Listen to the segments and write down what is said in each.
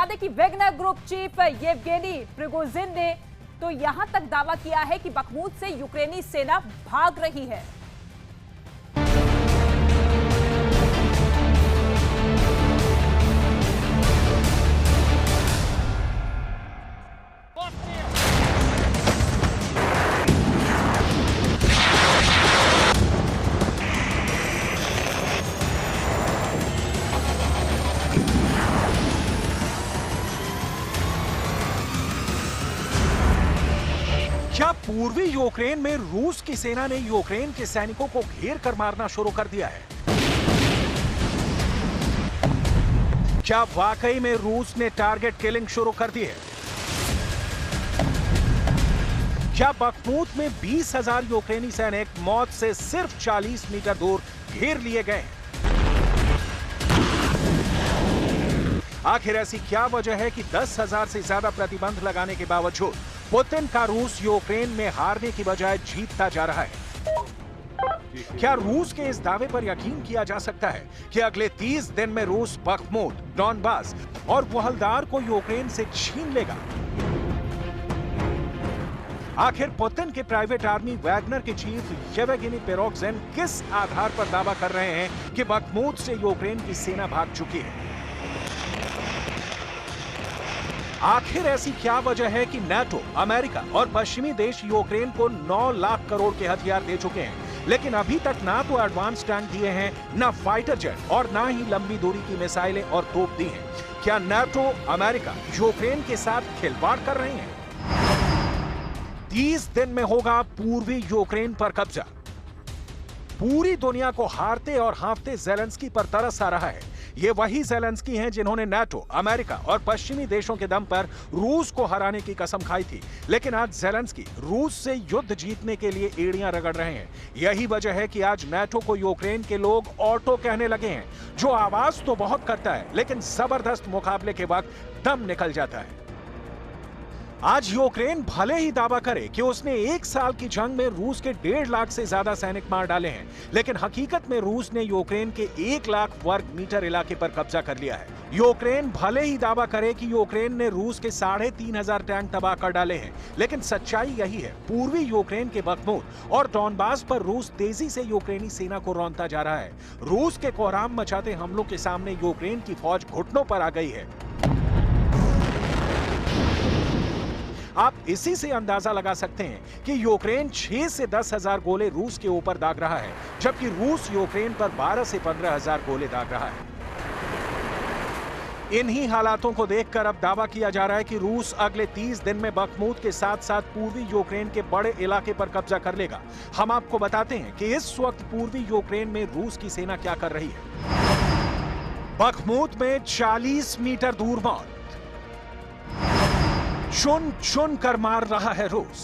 बता दें कि Wagner group chief Yevgeny Prigozhin ने तो यहां तक दावा किया है कि बखमूत से यूक्रेनी सेना भाग रही है। क्या पूर्वी यूक्रेन में रूस की सेना ने यूक्रेन के सैनिकों को घेर कर मारना शुरू कर दिया है? क्या वाकई में रूस ने टारगेट किलिंग शुरू कर दी है? क्या बखमूत में 20,000 यूक्रेनी सैनिक मौत से सिर्फ 40 मीटर दूर घेर लिए गए? आखिर ऐसी क्या वजह है कि 10,000 से ज्यादा प्रतिबंध लगाने के बावजूद पुतिन का रूस यूक्रेन में हारने की बजाय जीतता जा रहा है? क्या रूस के इस दावे पर यकीन किया जा सकता है कि अगले 30 दिन में रूस बखमूत, डॉनबास और वोहलदार को यूक्रेन से छीन लेगा? आखिर पुतिन के प्राइवेट आर्मी वैगनर के चीफ येवगेनी प्रिगोजिन किस आधार पर दावा कर रहे हैं कि बखमूत से यूक्रेन की सेना भाग चुकी है? आखिर ऐसी क्या वजह है कि नाटो, अमेरिका और पश्चिमी देश यूक्रेन को 9 लाख करोड़ के हथियार दे चुके हैं, लेकिन अभी तक ना तो एडवांस टैंक दिए हैं, ना फाइटर जेट और ना ही लंबी दूरी की मिसाइलें और तोप दी हैं? क्या नाटो, अमेरिका यूक्रेन के साथ खिलवाड़ कर रहे हैं? 30 दिन में होगा पूर्वी यूक्रेन पर कब्जा। पूरी दुनिया को हारते और हाँफते ज़ेलेंस्की पर तरस आ रहा है। ये वही ज़ेलेंस्की हैं जिन्होंने नाटो, अमेरिका और पश्चिमी देशों के दम पर रूस को हराने की कसम खाई थी, लेकिन आज ज़ेलेंस्की रूस से युद्ध जीतने के लिए एड़ियां रगड़ रहे हैं। यही वजह है कि आज नाटो को यूक्रेन के लोग ऑटो कहने लगे हैं, जो आवाज तो बहुत करता है लेकिन जबरदस्त मुकाबले के वक्त दम निकल जाता है। आज यूक्रेन भले ही दावा करे कि उसने 1 साल की जंग में रूस के 1.5 लाख से ज्यादा सैनिक मार डाले हैं, लेकिन हकीकत में रूस ने यूक्रेन के 1 लाख वर्ग मीटर इलाके पर कब्जा कर लिया है। यूक्रेन भले ही दावा करे कि यूक्रेन ने रूस के 3,500 टैंक तबाह कर डाले हैं, लेकिन सच्चाई यही है, पूर्वी यूक्रेन के बखमूत और डॉनबास पर रूस तेजी से यूक्रेनी सेना को रौंदता जा रहा है। रूस के कोहराम मचाते हमलों के सामने यूक्रेन की फौज घुटनों पर आ गई है। आप इसी से अंदाजा लगा सकते हैं कि यूक्रेन 6 से 10,000 गोले रूस के ऊपर दाग रहा है, जबकि रूस यूक्रेन पर 12 से 15,000 गोले दाग रहा है। इन्हीं हालातों को देखकर अब दावा किया जा रहा है कि रूस अगले 30 दिन में बखमूत के साथ साथ पूर्वी यूक्रेन के बड़े इलाके पर कब्जा कर लेगा। हम आपको बताते हैं कि इस वक्त पूर्वी यूक्रेन में रूस की सेना क्या कर रही है। बखमूत में 40 मीटर दूर मौत, चुन चुन कर मार रहा है रूस।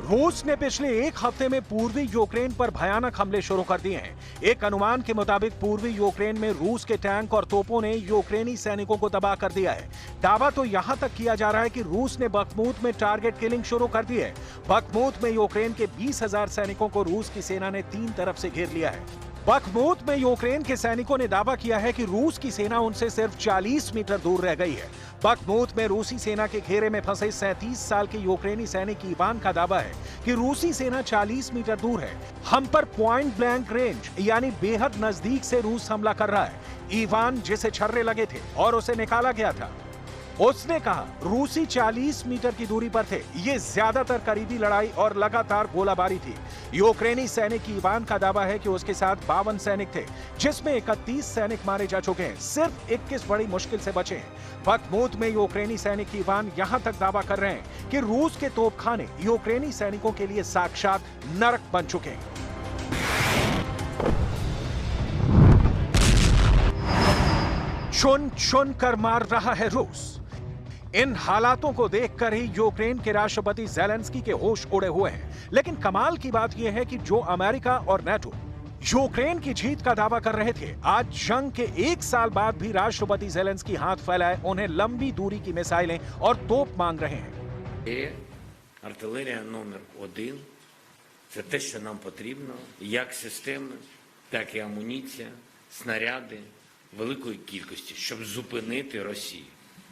रूस ने पिछले 1 हफ्ते में पूर्वी यूक्रेन पर भयानक हमले शुरू कर दिए हैं। एक अनुमान के मुताबिक पूर्वी यूक्रेन में रूस के टैंक और तोपों ने यूक्रेनी सैनिकों को तबाह कर दिया है। दावा तो यहां तक किया जा रहा है कि रूस ने बखमूत में टारगेट किलिंग शुरू कर दी है। बखमूत में यूक्रेन के 20,000 सैनिकों को रूस की सेना ने 3 तरफ से घेर लिया है। बखमूत में यूक्रेन के सैनिकों ने दावा किया है कि रूस की सेना उनसे सिर्फ 40 मीटर दूर रह गई है। बखमूत में रूसी सेना के घेरे में फंसे 37 साल के यूक्रेनी सैनिक इवान का दावा है कि रूसी सेना 40 मीटर दूर है। हम पर पॉइंट ब्लैंक रेंज यानी बेहद नजदीक से रूस हमला कर रहा है। इवान जिसे छर्रे लगे थे और उसे निकाला गया था, उसने कहा रूसी 40 मीटर की दूरी पर थे। ये ज्यादातर करीबी लड़ाई और लगातार गोलाबारी थी। यूक्रेनी सैनिक इवान का दावा है कि उसके साथ 52 सैनिक थे, जिसमें 31 सैनिक मारे जा चुके हैं। सिर्फ 21 बड़ी मुश्किल से बचे हैं। बखमूत में यूक्रेनी सैनिक इवान यहां तक दावा कर रहे हैं कि रूस के तोपखाने यूक्रेनी सैनिकों के लिए साक्षात नरक बन चुके हैं। चुन चुन कर मार रहा है रूस। इन हालातों को देखकर ही यूक्रेन के राष्ट्रपति ज़ेलेंस्की के होश उड़े हुए हैं। लेकिन कमाल की बात यह है कि जो अमेरिका और नाटो यूक्रेन की जीत का दावा कर रहे थे, आज जंग के 1 साल बाद भी राष्ट्रपति ज़ेलेंस्की हाथ फैलाए उन्हें लंबी दूरी की मिसाइलें और तोप मांग रहे हैं। артилерія номер 1 – це те, що нам потрібно, як системи, так і амуніція, снаряди великої кількості, щоб зупинити Росію.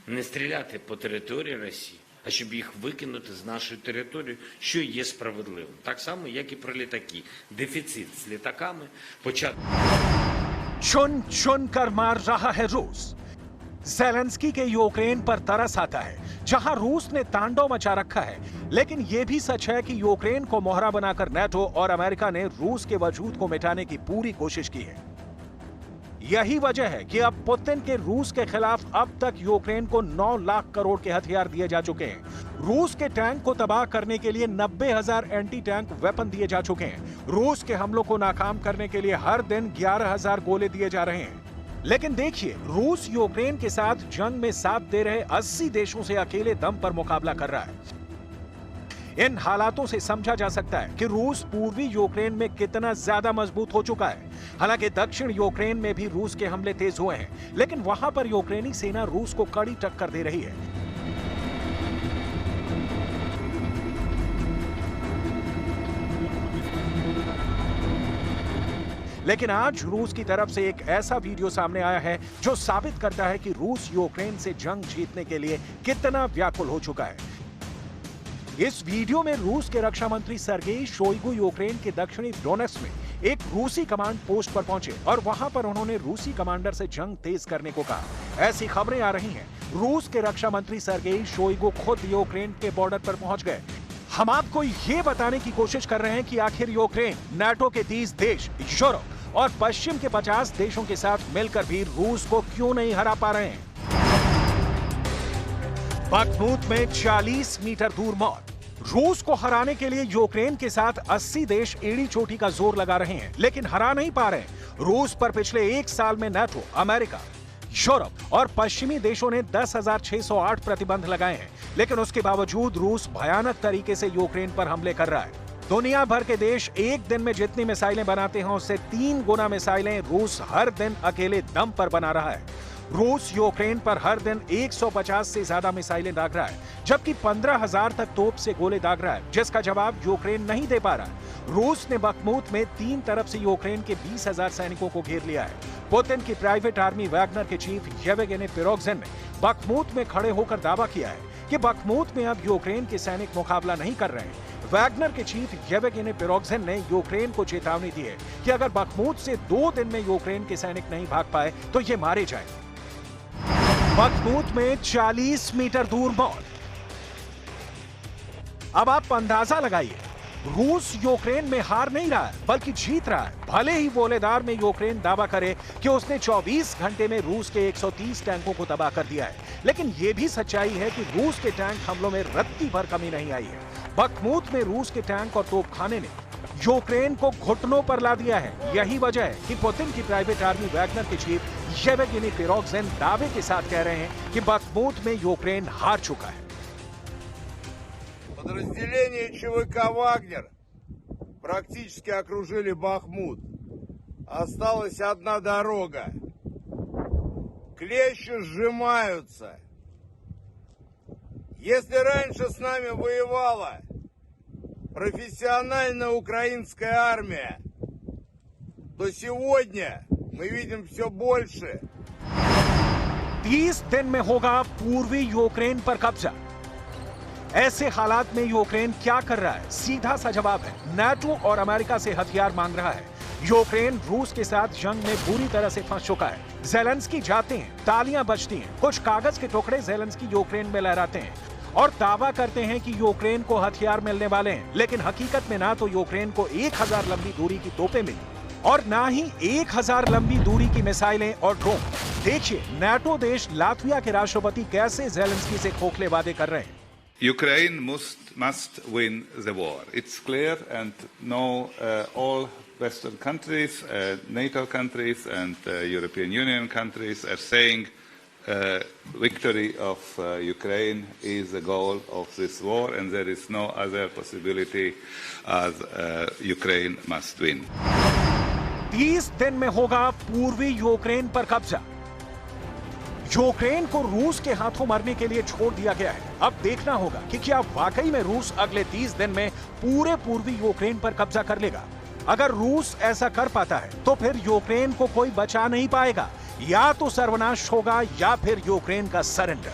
не стріляти по території Росії, а щоб їх викинути з нашої території, що є справедливим. Так само, як і про літаки. Дефіцит з літаками почати. चुन चुन कर मार रहा है रूस। ज़ेलेंस्की के यूक्रेन पर तरस आता है, जहां रूस ने तांडव मचा रखा है। लेकिन यह भी सच है कि यूक्रेन को मोहरा बनाकर नाटो और अमेरिका ने रूस के वजूद को मिटाने की पूरी कोशिश की है। यही वजह है कि अब पुतिन के रूस के खिलाफ अब तक यूक्रेन को 9 लाख करोड़ के हथियार दिए जा चुके हैं। रूस के टैंक को तबाह करने के लिए 90,000 एंटी टैंक वेपन दिए जा चुके हैं। रूस के हमलों को नाकाम करने के लिए हर दिन 11,000 गोले दिए जा रहे हैं। लेकिन देखिए, रूस यूक्रेन के साथ जंग में साथ दे रहे 80 देशों से अकेले दम पर मुकाबला कर रहा है। इन हालातों से समझा जा सकता है कि रूस पूर्वी यूक्रेन में कितना ज्यादा मजबूत हो चुका है। हालांकि दक्षिण यूक्रेन में भी रूस के हमले तेज हुए हैं, लेकिन वहां पर यूक्रेनी सेना रूस को कड़ी टक्कर दे रही है। लेकिन आज रूस की तरफ से एक ऐसा वीडियो सामने आया है जो साबित करता है कि रूस यूक्रेन से जंग जीतने के लिए कितना व्याकुल हो चुका है। इस वीडियो में रूस के रक्षा मंत्री सर्गेई शोइगु यूक्रेन के दक्षिणी डोनेट्स्क में एक रूसी कमांड पोस्ट पर पहुंचे और वहां पर उन्होंने रूसी कमांडर से जंग तेज करने को कहा। ऐसी खबरें आ रही हैं, रूस के रक्षा मंत्री सर्गेई शोइगु खुद यूक्रेन के बॉर्डर पर पहुंच गए। हम आपको ये बताने की कोशिश कर रहे हैं कि आखिर यूक्रेन नाटो के 30 देश, यूरोप और पश्चिम के 50 देशों के साथ मिलकर भी रूस को क्यों नहीं हरा पा रहे हैं। बखमूत में 40 मीटर दूर मौत। रूस को हराने के लिए यूक्रेन के साथ 80 देश एड़ी चोटी का जोर लगा रहे हैं, लेकिन हरा नहीं पा रहे। रूस पर पिछले एक साल में नाटो, अमेरिका, यूरोप और पश्चिमी देशों ने 10,608 प्रतिबंध लगाए हैं, लेकिन उसके बावजूद रूस भयानक तरीके से यूक्रेन पर हमले कर रहा है। दुनिया भर के देश एक दिन में जितनी मिसाइलें बनाते हैं उससे 3 गुना मिसाइलें रूस हर दिन अकेले दम पर बना रहा है। रूस यूक्रेन पर हर दिन 150 से ज्यादा मिसाइलें दाग रहा है, जबकि 15,000 तक तोप से गोले दाग रहा है, जिसका जवाब यूक्रेन नहीं दे पा रहा। रूस ने बखमूत में 3 तरफ से यूक्रेन के 20,000 सैनिकों को घेर लिया है। पुतिन की प्राइवेट आर्मी वैगनर के चीफ येवगेनी प्रिगोजिन ने बखमूत में खड़े होकर दावा किया है कि बखमूत में अब यूक्रेन के सैनिक मुकाबला नहीं कर रहे हैं। वैगनर के चीफ येवगेनी प्रिगोजिन ने यूक्रेन को चेतावनी दी है कि अगर बखमूत से 2 दिन में यूक्रेन के सैनिक नहीं भाग पाए तो ये मारे जाएं। बखमूत में 40 मीटर दूर मौत। अब आप अंदाजा लगाइए, रूस यूक्रेन में हार नहीं रहा है बल्कि जीत रहा है। भले ही वोलेदार में यूक्रेन दावा करे कि उसने 24 घंटे में रूस के 130 टैंकों को तबाह कर दिया है, लेकिन यह भी सच्चाई है कि रूस के टैंक हमलों में रत्ती भर कमी नहीं आई है। बखमूत में रूस के टैंक और तोपखाने ने यूक्रेन को घुटनों पर ला दिया है। यही वजह है कि पुतिन की प्राइवेट आर्मी वैगनर के चीफ येवगेनी प्रिगोजिन दावे के साथ कह रहे हैं कि बखमूत में यूक्रेन हार चुका है। Подразделения ЧВК «Вагнер» практически окружили Бахмут. Осталась одна дорога. Клещи сжимаются. Если раньше с нами воевала профессиональная украинская армия, то сегодня мы видим все больше. 30 दिन में होगा पूर्वी यूक्रेन पर कब्जा। ऐसे हालात में यूक्रेन क्या कर रहा है? सीधा सा जवाब है, नाटो और अमेरिका से हथियार मांग रहा है। यूक्रेन रूस के साथ जंग में बुरी तरह से फंस चुका है। ज़ेलेंस्की जाते हैं, तालियां बजती हैं, कुछ कागज के टुकड़े ज़ेलेंस्की यूक्रेन में लहराते हैं और दावा करते हैं कि यूक्रेन को हथियार मिलने वाले हैं, लेकिन हकीकत में ना तो यूक्रेन को 1000 लंबी दूरी की तोपें मिली और ना ही 1000 लंबी दूरी की मिसाइलें और ड्रोन। देखिए नाटो देश लातविया के राष्ट्रपति कैसे ज़ेलेंस्की से खोखले वादे कर रहे हैं। Ukraine must win the war. It's clear, and now all Western countries, NATO countries, and European Union countries are saying victory of Ukraine is the goal of this war, and there is no other possibility as Ukraine must win. 30 दिन में होगा पूर्वी Ukraine पर कब्जा। Ukraine को रूस के हाथों मरने के लिए छोड़ दिया गया है। अब देखना होगा कि क्या वाकई में रूस अगले 30 दिन में पूरे पूर्वी यूक्रेन पर कब्जा कर लेगा। अगर रूस ऐसा कर पाता है तो फिर यूक्रेन को कोई बचा नहीं पाएगा। या तो सर्वनाश होगा या फिर यूक्रेन का सरेंडर।